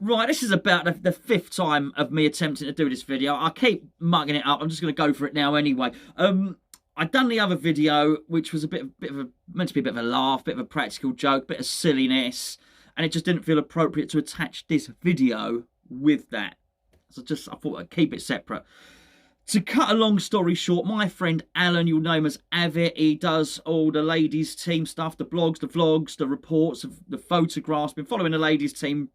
Right, this is about the fifth time of me attempting to do this video. I keep mugging it up. I'm just going to go for it now anyway. I'd done the other video, which was meant to be a bit of a laugh, bit of a practical joke, bit of silliness, and it just didn't feel appropriate to attach this video with that. So I thought I'd keep it separate. To cut a long story short, my friend Alan, you'll know him as Avit, he does all the ladies team stuff, the blogs, the vlogs, the reports, the photographs. Been following the ladies team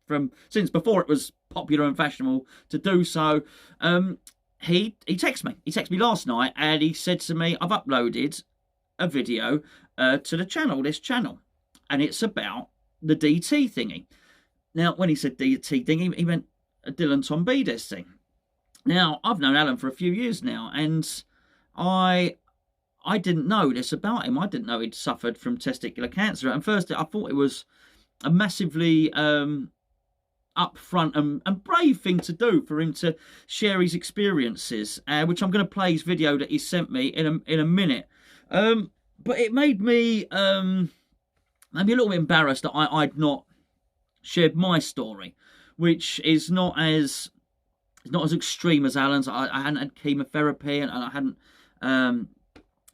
since before it was popular and fashionable to do so. He texted me. He texted me last night and he said to me, I've uploaded a video to the channel, this channel, and it's about the DT thingy. Now, when he said DT thingy, he meant a Dylan Tombides thing. Now, I've known Alan for a few years now, and I didn't know this about him. I didn't know he'd suffered from testicular cancer. At first, I thought it was a massively upfront and brave thing to do for him to share his experiences, which I'm going to play his video that he sent me in a minute. But it made me a little bit embarrassed that I'd not shared my story, which is not as extreme as Alan's. I hadn't had chemotherapy and I hadn't, had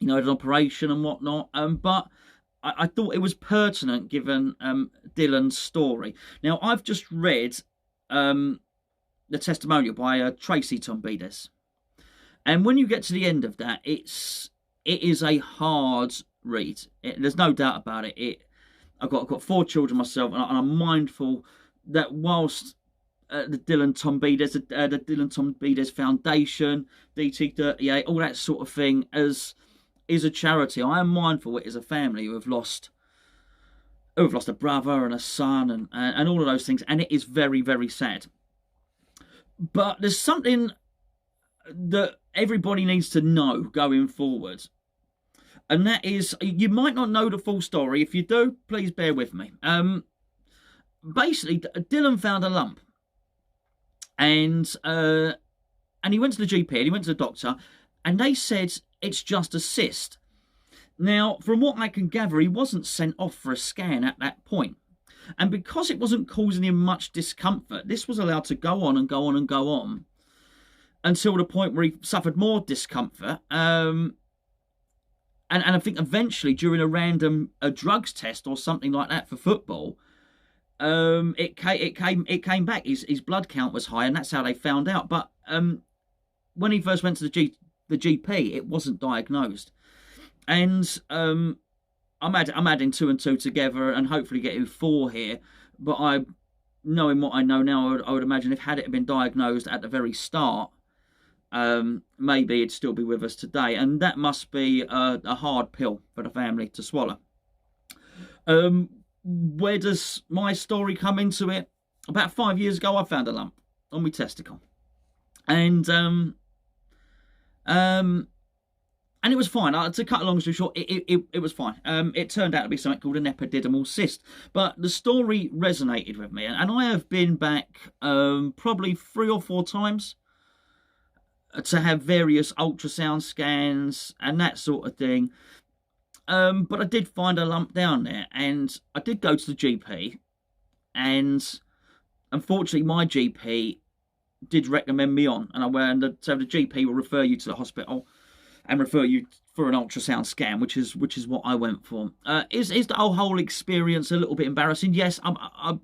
an operation and whatnot. But I thought it was pertinent given Dylan's story. Now, I've just read the testimonial by Tracy Tombides. And when you get to the end of that, it is a hard read. There's no doubt about it. I've got 4 children myself, and I'm mindful that whilst the Dylan Tombides Foundation, DT38, all that sort of thing, is a charity, I am mindful it is a family who have lost a brother and a son and all of those things, and it is very, very sad. But there's something that everybody needs to know going forward, and that is, you might not know the full story. If you do, please bear with me. Basically, Dylan found a lump. And he went to the GP, and he went to the doctor, and they said it's just a cyst. Now, from what I can gather, he wasn't sent off for a scan at that point. And because it wasn't causing him much discomfort, this was allowed to go on and go on and go on until the point where he suffered more discomfort. And I think eventually, during a drugs test or something like that for football, it came back. His blood count was high, and that's how they found out. But when he first went to the GP, it wasn't diagnosed. And I'm adding 2 and 2 together, and hopefully getting 4 here. But knowing what I know now, I would imagine if had it been diagnosed at the very start, maybe it'd still be with us today. And that must be a hard pill for the family to swallow. Where does my story come into it? About 5 years ago, I found a lump on my testicle, and it was fine. To cut a long story short, it was fine. It turned out to be something called an epididymal cyst, but the story resonated with me, and I have been back probably 3 or 4 times to have various ultrasound scans and that sort of thing. But I did find a lump down there, and I did go to the GP, and unfortunately my GP did recommend me on, and so the GP will refer you to the hospital and refer you for an ultrasound scan, which is what I went for. Is the whole experience a little bit embarrassing? Yes, I'm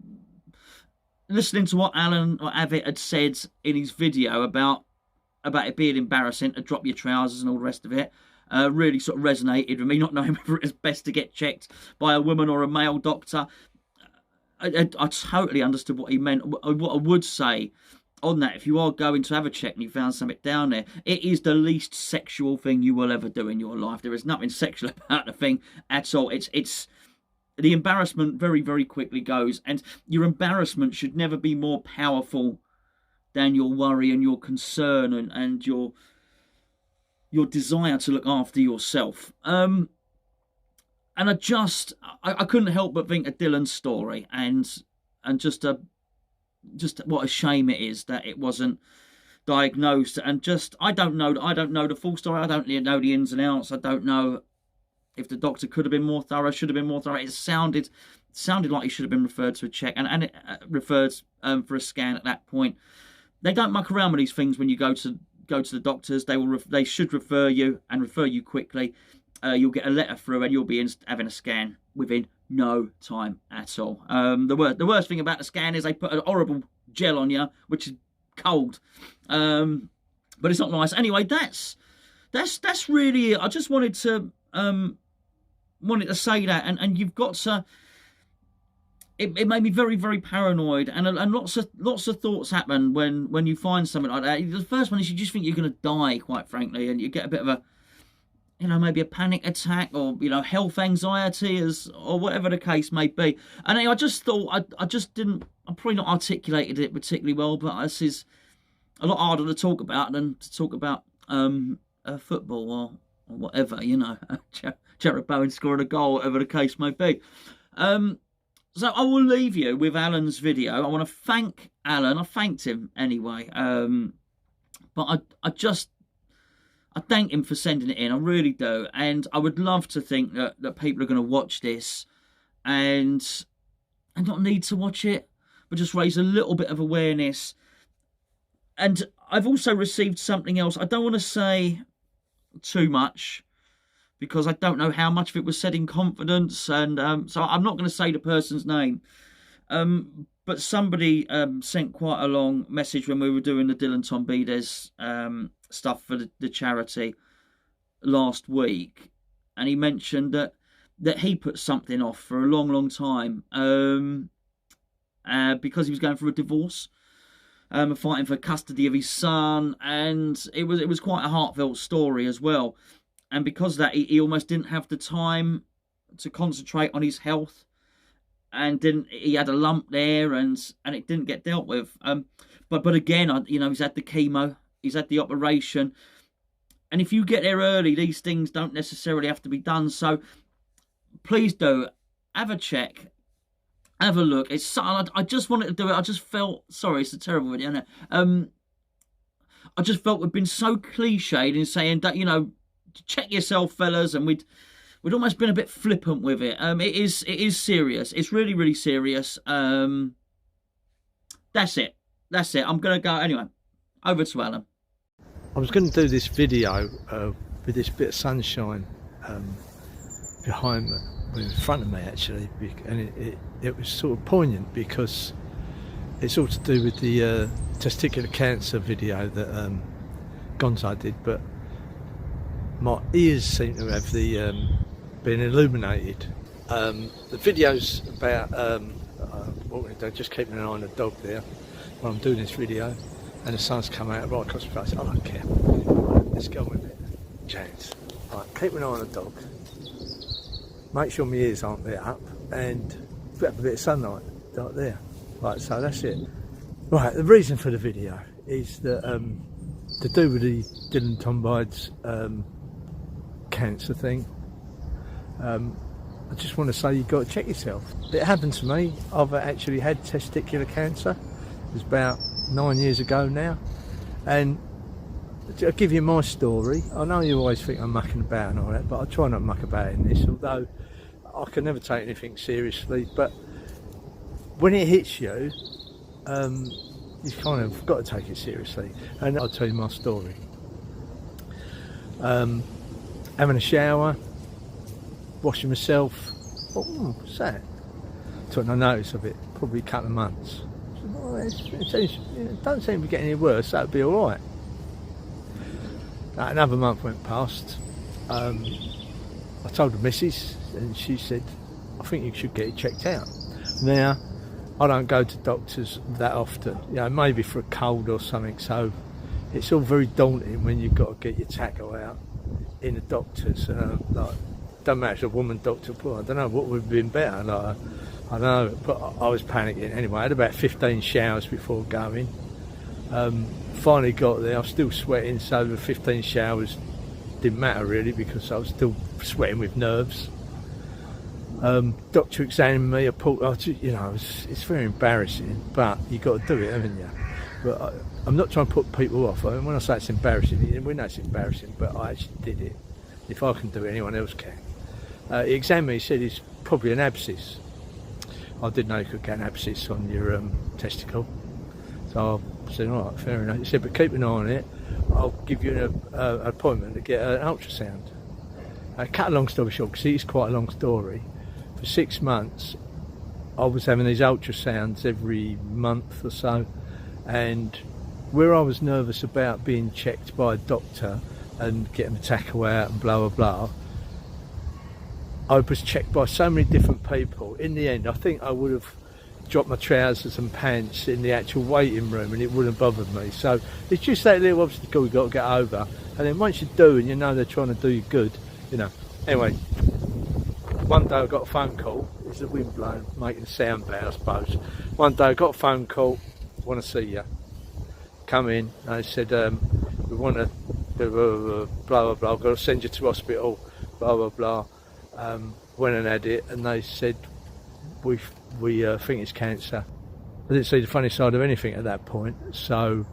listening to what Alan or Avit had said in his video about it being embarrassing to drop your trousers and all the rest of it. Really sort of resonated with me, not knowing whether it's best to get checked by a woman or a male doctor. I totally understood what he meant. What I would say on that, if you are going to have a check and you found something down there, it is the least sexual thing you will ever do in your life. There is nothing sexual about the thing at all. It's the embarrassment very, very quickly goes, and your embarrassment should never be more powerful than your worry and your concern and your desire to look after yourself. And I couldn't help but think of Dylan's story, and just what a shame it is that it wasn't diagnosed. And I don't know the full story. I don't know the ins and outs. I don't know if the doctor could have been more thorough, should have been more thorough. It sounded like he should have been referred to a check, and it referred for a scan at that point. They don't muck around with these things when you go to the doctors. They should refer you, and refer you quickly. You'll get a letter through, and you'll be having a scan within no time at all. The worst thing about the scan is they put a horrible gel on you, which is cold, but it's not nice. Anyway, that's really it. I just wanted to say that, and you've got to. It made me very, very paranoid, and lots of thoughts happen when you find something like that. The first one is you just think you're going to die, quite frankly, and you get a bit of a, maybe a panic attack, or health anxiety, or whatever the case may be. And I just thought I probably not articulated it particularly well, but this is a lot harder to talk about than to talk about football or whatever, Jared Bowen scoring a goal, whatever the case may be. So I will leave you with Alan's video. I want to thank Alan. I thanked him anyway. But I thank him for sending it in. I really do. And I would love to think that people are going to watch this and not need to watch it, but just raise a little bit of awareness. And I've also received something else. I don't want to say too much, because I don't know how much of it was said in confidence, and so I'm not going to say the person's name. But somebody sent quite a long message when we were doing the Dylan Tombides stuff for the charity last week, and he mentioned that he put something off for a long, long time because he was going through a divorce, fighting for custody of his son, and it was quite a heartfelt story as well. And because of that, he almost didn't have the time to concentrate on his health, and he had a lump there, and it didn't get dealt with. But again, he's had the chemo, he's had the operation, and if you get there early, these things don't necessarily have to be done. So please do have a check, have a look. I just wanted to do it. I just felt sorry. It's a terrible video, isn't it? I just felt we've been so cliched in saying that check yourself, fellas, and we'd almost been a bit flippant with it. It is serious. It's really, really serious. That's it. I'm gonna go anyway. Over to Alan. I was going to do this video with this bit of sunshine behind me, in front of me actually, and it was sort of poignant because it's all to do with the testicular cancer video that Gonzo did, but my ears seem to have been illuminated. The video's about what we're going to do, just keeping an eye on the dog there while I'm doing this video, and the sun's come out right across the face. I don't care. Right, let's go with it. Chance. Right, keep an eye on the dog. Make sure my ears aren't lit up, and have a bit of sunlight right there. Right, so that's it. Right, the reason for the video is that to do with the Dylan Tombides cancer thing. I just want to say you've got to check yourself. It happened to me. I've actually had testicular cancer. It was about 9 years ago now, and I'll give you my story. I know you always think I'm mucking about and all that, but I try not to muck about in this, although I can never take anything seriously. But when it hits you, you kind of got to take it seriously, and I'll tell you my story. Having a shower, washing myself. Oh, what's that? Took no notice of it, probably a couple of months. It doesn't seem to be getting any worse, that'd be alright. Another month went past. I told the missus, and she said, I think you should get it checked out. Now, I don't go to doctors that often, maybe for a cold or something, so it's all very daunting when you've got to get your tackle out in the doctors. Don't matter if it's a woman doctor, but I don't know what would have been better. I know, but I was panicking anyway. I had about 15 showers before going. Finally got there. I was still sweating, so the 15 showers didn't matter really, because I was still sweating with nerves. Doctor examined me. It's very embarrassing, but you got to do it, haven't you? But I'm not trying to put people off. I mean, when I say it's embarrassing, we know it's embarrassing, but I actually did it. If I can do it, anyone else can. He examined me, he said it's probably an abscess. I didn't know you could get an abscess on your testicle. So I said, all right, fair enough. He said, but keep an eye on it. I'll give you an appointment to get an ultrasound. I cut a long story short, because it's quite a long story. For 6 months, I was having these ultrasounds every month or so, and where I was nervous about being checked by a doctor and getting the tackle out and blah blah blah, I was checked by so many different people. In the end, I think I would have dropped my trousers and pants in the actual waiting room and it wouldn't have bothered me. So it's just that little obstacle you've got to get over, and then once you do and you know they're trying to do you good, you know. Anyway, one day I got a phone call. It's the wind blowing, making a sound bad, I suppose. One day I got a phone call, want to see you. Come in. And they said, we want to do blah blah blah, I've got to send you to hospital, blah blah blah. Went and had it, and they said, we think it's cancer. I didn't see the funny side of anything at that point, so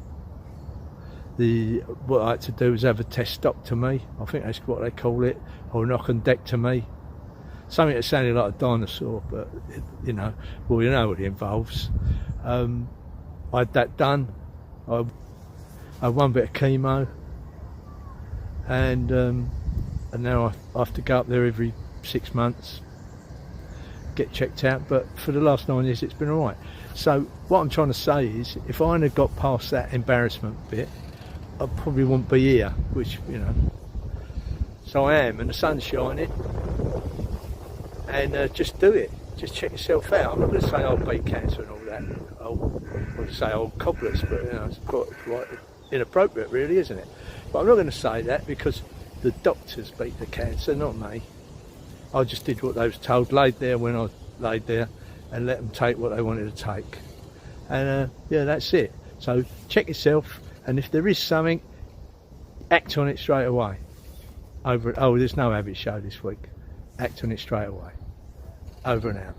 what I had to do was have a testectomy, I think that's what they call it, or an knockandectomy. Something that sounded like a dinosaur, but you know what it involves. I had that done. I had one bit of chemo, and now I have to go up there every 6 months, get checked out. But for the last 9 years, it's been all right. So what I'm trying to say is, if I hadn't got past that embarrassment bit, I probably wouldn't be here. Which, you know, so I am, and the sun's shining. And just do it. Just check yourself out. I'm not going to say I'll beat cancer and all that. I want to say old cobblers, but you know, it's quite inappropriate, really, isn't it? But I'm not going to say that, because the doctors beat the cancer, not me. I just did what they was told, laid there when I laid there, and let them take what they wanted to take. And yeah, that's it. So check yourself, and if there is something, act on it straight away. Over. Oh, there's no Avit show this week. Act on it straight away. Over and out.